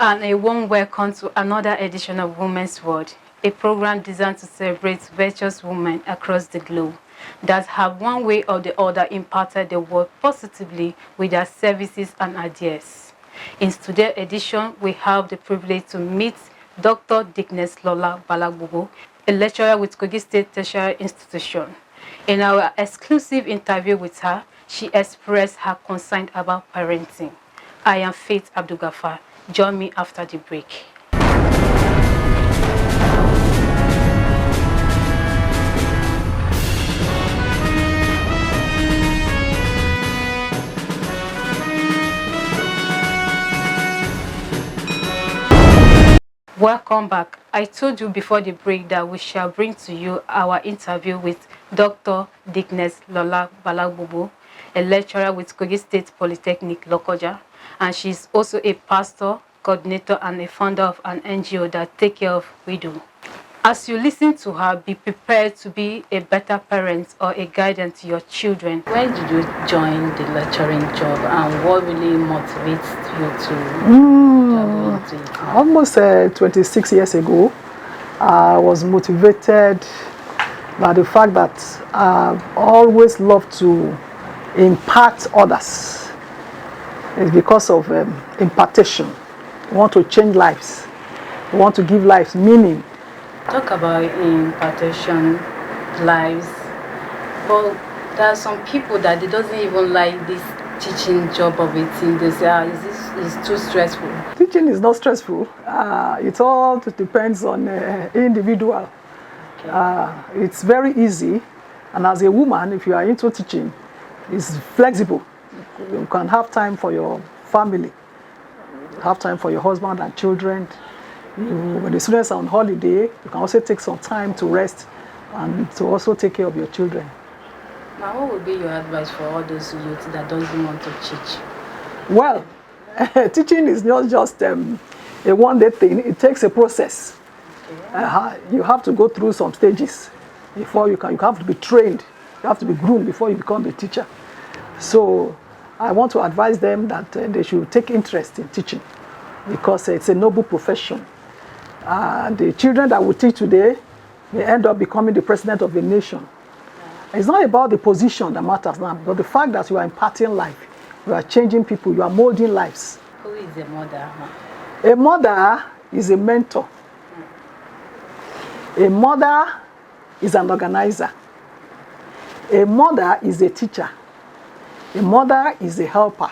and a warm welcome to another edition of Women's World, a program designed to celebrate virtuous women across the globe that have one way or the other impacted the world positively with their services and ideas. In today's edition, we have the privilege to meet Dr. Dcns Lola BalaGbogbo, a lecturer with Kogi State Tertiary Institution. In our exclusive interview with her, she expressed her concern about parenting. I am Faith Abdulgafar. Join me after the break. Welcome back. I told you before the break that we shall bring to you our interview with Dr. Dcns Lola BalaGbogbo, a lecturer with Kogi State Polytechnic, Lokoja, and she's also a pastor, coordinator, and a founder of an NGO that takes care of widows. As you listen to her, be prepared to be a better parent or a guardian to your children. When did you join the lecturing job, and what really motivates you to into it? Almost 26 years ago, I was motivated by the fact that I've always loved to impact others. It's because of impartation. We want to change lives. We want to give lives meaning. Talk about impartation, lives. But there are some people that they doesn't even like this teaching job of it. They say, is too stressful. Teaching is not stressful. It all depends on individual. Okay. It's very easy. And as a woman, if you are into teaching, it's flexible. You can have time for your family, have time for your husband and children. When the students are on holiday, you can also take some time to rest and to also take care of your children. Now, what would be your advice for all those youth that doesn't want to teach? Well, teaching is not just a one-day thing. It takes a process. Okay. You have to go through some stages before you can. You have to be trained. You have to be groomed before you become a teacher. So I want to advise them that they should take interest in teaching because it's a noble profession. The children that we teach today may end up becoming the president of the nation. It's not about the position that matters now, but the fact that you are imparting life, you are changing people, you are molding lives. Who is a mother? A mother is a mentor. A mother is an organizer. A mother is a teacher. A mother is a helper.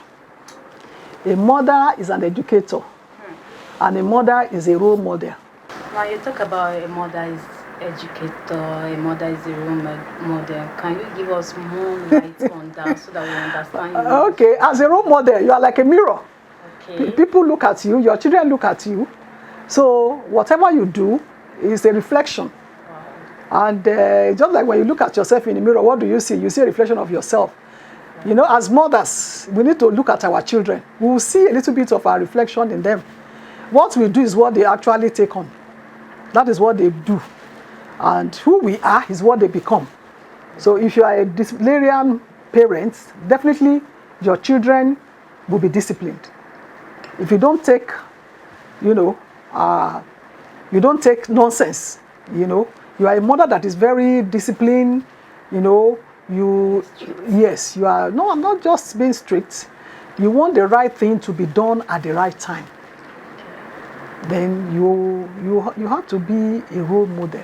A mother is an educator. And a mother is a role model. Now you talk about a mother is educator, a mother is a role model. Can you give us more light on that so that we understand you? Okay, as a role model, you are like a mirror. Okay. People look at you, your children look at you. So whatever you do is a reflection. Wow. And just like when you look at yourself in the mirror, what do you see? You see a reflection of yourself. You know, as mothers, we need to look at our children. We will see a little bit of our reflection in them. What we do is what they actually take on. That is what they do. And who we are is what they become. So if you are a disciplinarian parent, definitely your children will be disciplined. If you don't take, you don't take nonsense, you are a mother that is very disciplined, yes, you are, no, I'm not just being strict. You want the right thing to be done at the right time. Then you have to be a role model.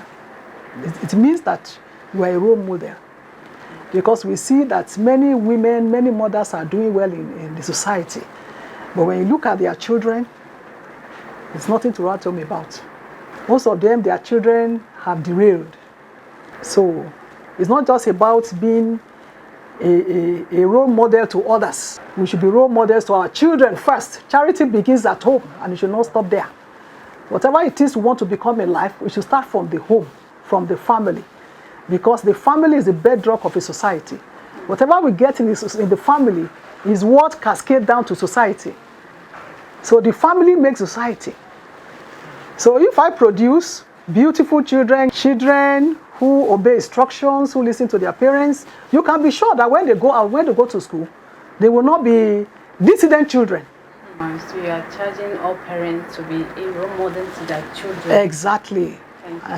It means that you are a role model. Because we see that many women, many mothers are doing well in the society. But when you look at their children, it's nothing to write home about. Most of them, their children have derailed. So it's not just about being a role model to others. We should be role models to our children first. Charity begins at home, and it should not stop there. Whatever it is we want to become in life, we should start from the home, from the family. Because the family is the bedrock of a society. Whatever we get in the family is what cascades down to society. So the family makes society. So if I produce beautiful children who obey instructions, who listen to their parents, you can be sure that when they go out, when they go to school, they will not be dissident children. So you are charging all parents to be a role model to their children. Exactly.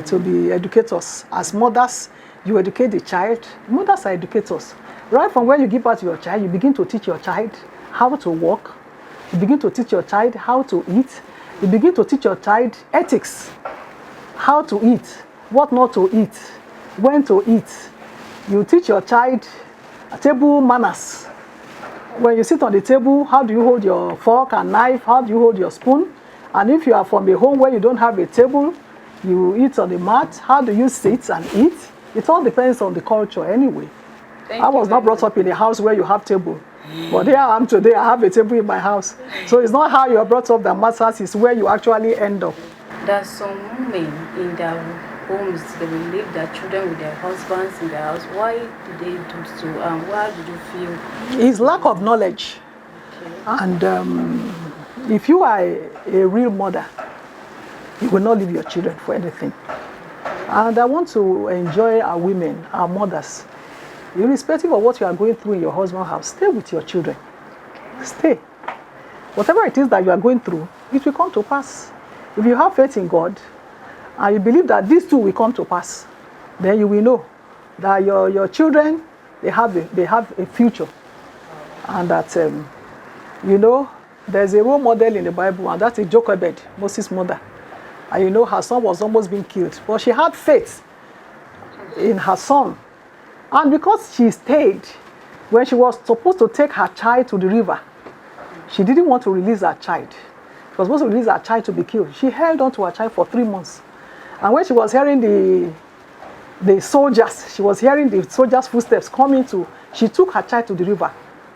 To be educators. As mothers, you educate the child. Mothers are educators. Right from when you give birth to your child, you begin to teach your child how to walk. You begin to teach your child how to eat. You begin to teach your child ethics. How to eat, what not to eat, when to eat. You teach your child table manners. When you sit on the table, how do you hold your fork and knife? How do you hold your spoon? And if you are from a home where you don't have a table, you eat on the mat, how do you sit and eat? It all depends on the culture anyway. I was not brought up in a house where you have table. But here I am today, I have a table in my house. So it's not how you are brought up that matters, it's where you actually end up. There are some women in their homes, they will leave their children with their husbands in their house. Why do they do so? And why did you feel? It's lack of knowledge. Okay. And if you are a real mother, you will not leave your children for anything. And I want to enjoy our women, our mothers. Irrespective of what you are going through in your husband's house, stay with your children. Stay. Whatever it is that you are going through, it will come to pass. If you have faith in God, and you believe that these two will come to pass, then you will know that your children, they have a future. And that, there's a role model in the Bible, and that's Jochebed, Moses' mother. And her son was almost being killed. But she had faith in her son. And because she stayed, when she was supposed to take her child to the river, she didn't want to release her child. She was supposed to release her child to be killed. She held on to her child for 3 months. And when she was hearing the soldiers, she was hearing the soldiers' footsteps coming to, she took her child to the river.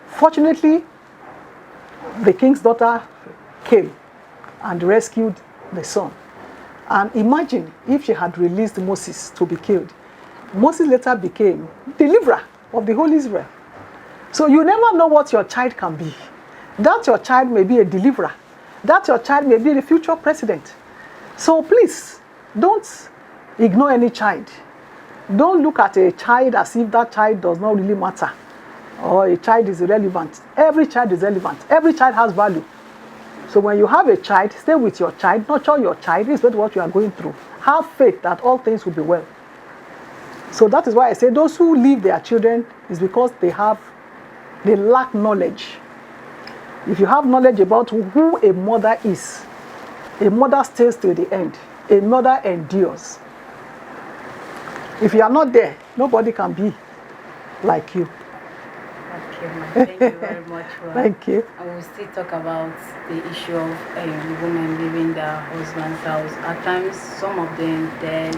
Fortunately, the king's daughter came and rescued the son. And imagine if she had released Moses to be killed. Moses later became deliverer of the whole Israel. So you never know what your child can be. That your child may be a deliverer. That your child may be the future president. So please, don't ignore any child. Don't look at a child as if that child does not really matter. Or a child is irrelevant. Every child is relevant. Every child has value. So when you have a child, stay with your child, nurture your child, respect what you are going through. Have faith that all things will be well. So that is why I say those who leave their children is because they lack knowledge. If you have knowledge about who a mother is, a mother stays to the end. A mother endures. If you are not there, nobody can be like you. Okay, ma. Thank you very much. Thank you. I will still talk about the issue of women leaving their husband's house. At times, some of them dead,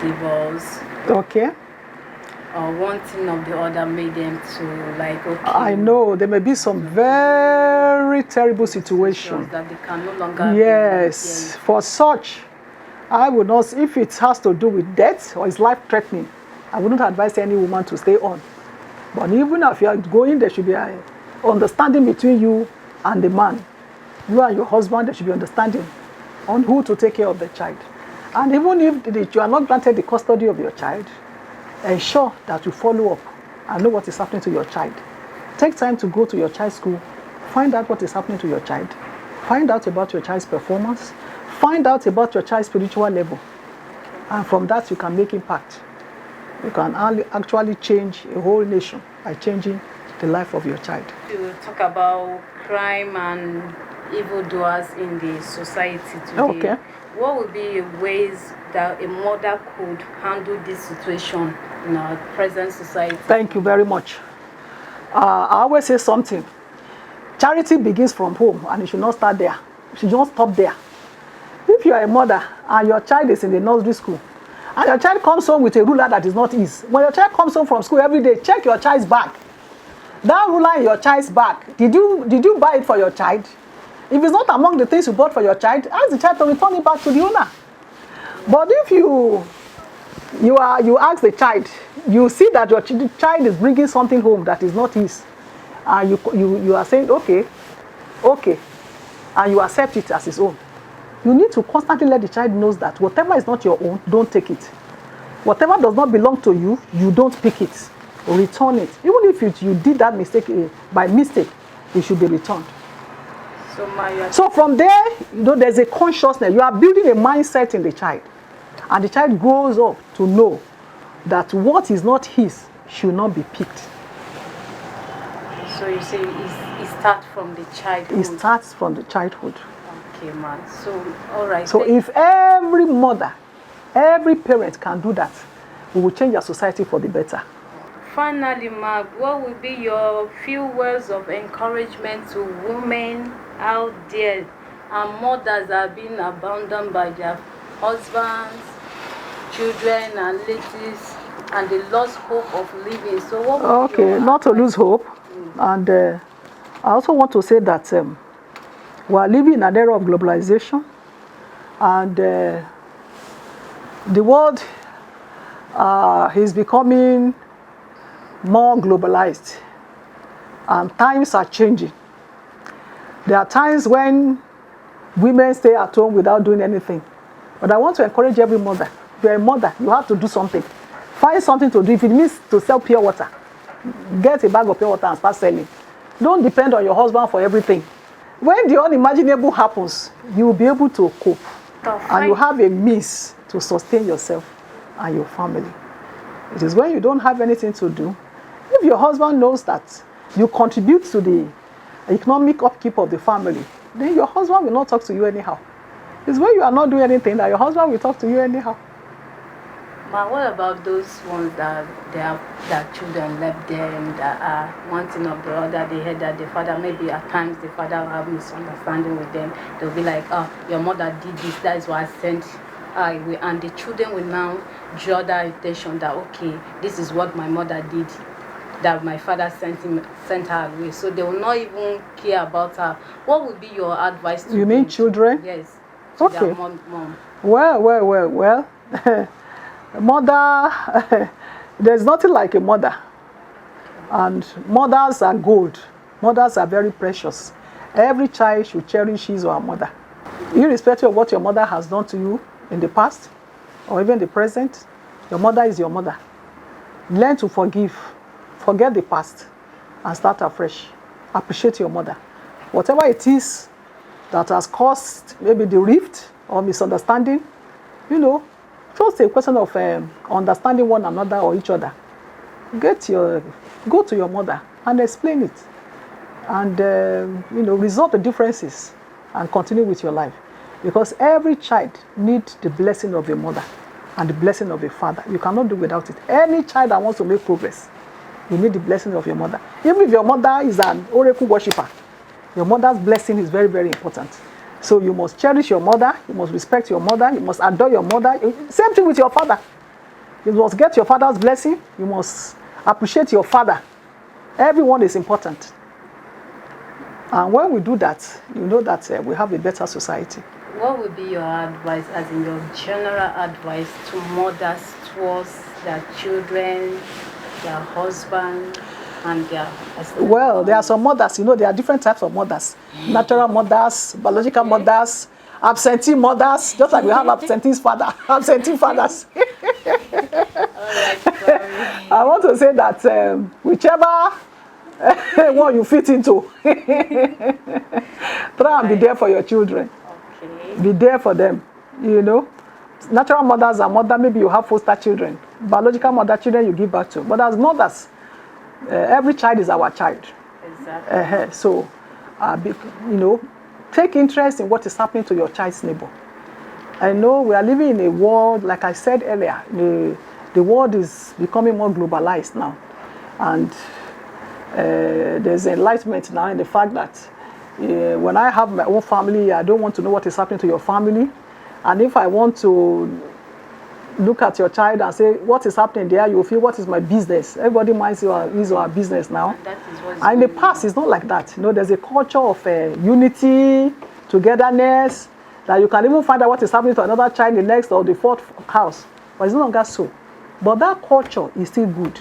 divorce. Okay. One thing or the other made them to okay. I know there may be some very terrible situations that they can no longer. Yes, for such, I would not. If it has to do with death or is life threatening, I wouldn't advise any woman to stay on. But even if you are going, there should be an understanding between you and the man. You and your husband, there should be understanding on who to take care of the child. And even if you are not granted the custody of your child, ensure that you follow up and know what is happening to your child. Take time to go to your child's school, find out what is happening to your child, find out about your child's performance, find out about your child's spiritual level. And from that, you can make impact. You can actually change a whole nation by changing the life of your child. To talk about crime and evildoers in the society today. Okay. What would be ways that a mother could handle this situation in our present society? Thank you very much. I always say something. Charity begins from home, and it should not start there. It should not stop there. If you are a mother and your child is in the nursery school, and your child comes home with a ruler that is not his, when your child comes home from school every day, check your child's bag. That ruler in your child's bag, did you buy it for your child? If it's not among the things you bought for your child, ask the child to return it back to the owner. But if you ask the child, you see that your child is bringing something home that is not his, and you are saying okay, and you accept it as his own. You need to constantly let the child know that whatever is not your own, don't take it. Whatever does not belong to you, you don't pick it. Return it. Even if you did that mistake by mistake, it should be returned. So from there, there's a consciousness. You are building a mindset in the child. And the child grows up to know that what is not his should not be picked. So you say it starts from the childhood? It starts from the childhood. Okay, man. So, all right. So if every mother, every parent can do that, we will change our society for the better. Finally, Mark, what would be your few words of encouragement to women out there and mothers that are being abandoned by their husbands, children, and ladies, and they lost hope of living? So what would be your not to lose hope. And I also want to say that we are living in an era of globalization, and the world is becoming more globalized, and times are changing. There are times when women stay at home without doing anything. But I want to encourage every mother. If you're a mother, you have to do something. Find something to do. If it means to sell pure water, get a bag of pure water and start selling. Don't depend on your husband for everything. When the unimaginable happens, you will be able to cope. And you have a means to sustain yourself and your family. It is when you don't have anything to do. If your husband knows that you contribute to the economic upkeep of the family, then your husband will not talk to you anyhow. It's when you are not doing anything that your husband will talk to you anyhow. But what about those ones that their children left them, that are one thing or the other? They heard that the father, maybe at times the father will have misunderstanding with them. They'll be like, oh, your mother did this, that is why I sent her away. And the children will now draw that attention that, okay, this is what my mother did, that my father sent her away. So they will not even care about her. What would be your advice to them? You mean children? Yes. Okay. Their mom. Well. Mother, there's nothing like a mother. And mothers are gold. Mothers are very precious. Every child should cherish his or her mother. Irrespective of what your mother has done to you in the past or even the present, your mother is your mother. Learn to forgive. Forget the past and start afresh. Appreciate your mother. Whatever it is that has caused maybe the rift or misunderstanding, just a question of understanding one another or each other. Go to your mother and explain it, and resolve the differences and continue with your life, because every child needs the blessing of a mother and the blessing of a father. You cannot do without it. Any child that wants to make progress, you need the blessing of your mother. Even if your mother is an oracle worshipper, your mother's blessing is very, very important. So you must cherish your mother, you must respect your mother, you must adore your mother. Same thing with your father. You must get your father's blessing, you must appreciate your father. Everyone is important. And when we do that, you know that we have a better society. What would be your advice, as in your general advice, to mothers towards their children, their husband, and their... Well, there are some mothers, there are different types of mothers. Natural mothers, biological mothers, absentee mothers, just like we have absentee fathers. I want to say that whichever one you fit into, try and be there for your children. Okay. Be there for them, Natural mothers are mother, maybe you have foster children. Biological mother children you give birth to. But as mothers, every child is our child. Exactly. So, take interest in what is happening to your child's neighbor. I know we are living in a world, like I said earlier, the world is becoming more globalized now. And there's enlightenment now in the fact that when I have my own family, I don't want to know what is happening to your family. And if I want to look at your child and say, what is happening there, you feel, what is my business? Everybody minds his or her business now. And in the past, it's not like that. There's a culture of unity, togetherness, that you can even find out what is happening to another child in the next or the fourth house. But it's no longer so. But that culture is still good.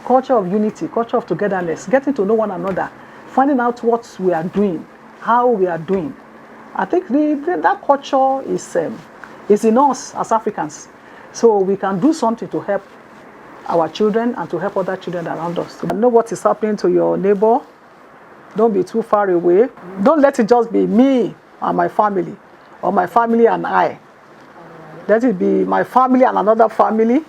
Culture of unity, culture of togetherness, getting to know one another, finding out what we are doing, how we are doing. I think that culture is in us as Africans. So we can do something to help our children and to help other children around us. To know what is happening to your neighbor, Don't be too far away. Don't let it just be me and my family, or my family and I. Let it be my family and another family.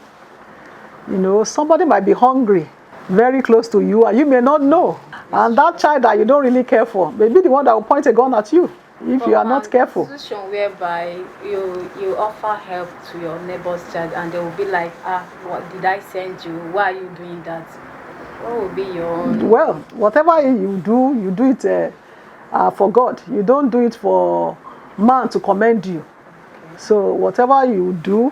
You know, somebody might be hungry very close to you and you may not know. And that child that you don't really care for may be the one that will point a gun at you if you are not careful. Situation whereby you offer help to your neighbor's child and they will be like, what did I send you? Why are you doing that? What will be your own? Well, whatever you do it for God. You don't do it for man to commend you. Okay. So whatever you do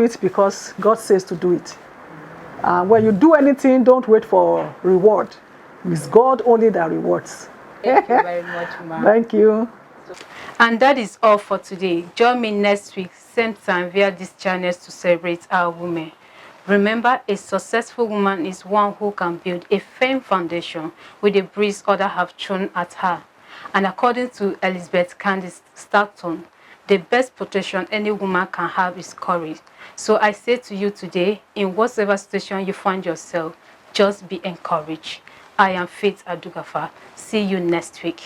it because God says to do it. When you do anything, don't wait for reward. It's God only that rewards. Thank you very much, ma'am. Thank you. And that is all for today. Join me next week, same time, via these channels to celebrate our women. Remember, a successful woman is one who can build a firm foundation with the breeze others have thrown at her. And according to Elizabeth Candice Stockton, the best protection any woman can have is courage. So I say to you today, in whatever situation you find yourself, just be encouraged. I am Faith Abdulgafar. See you next week.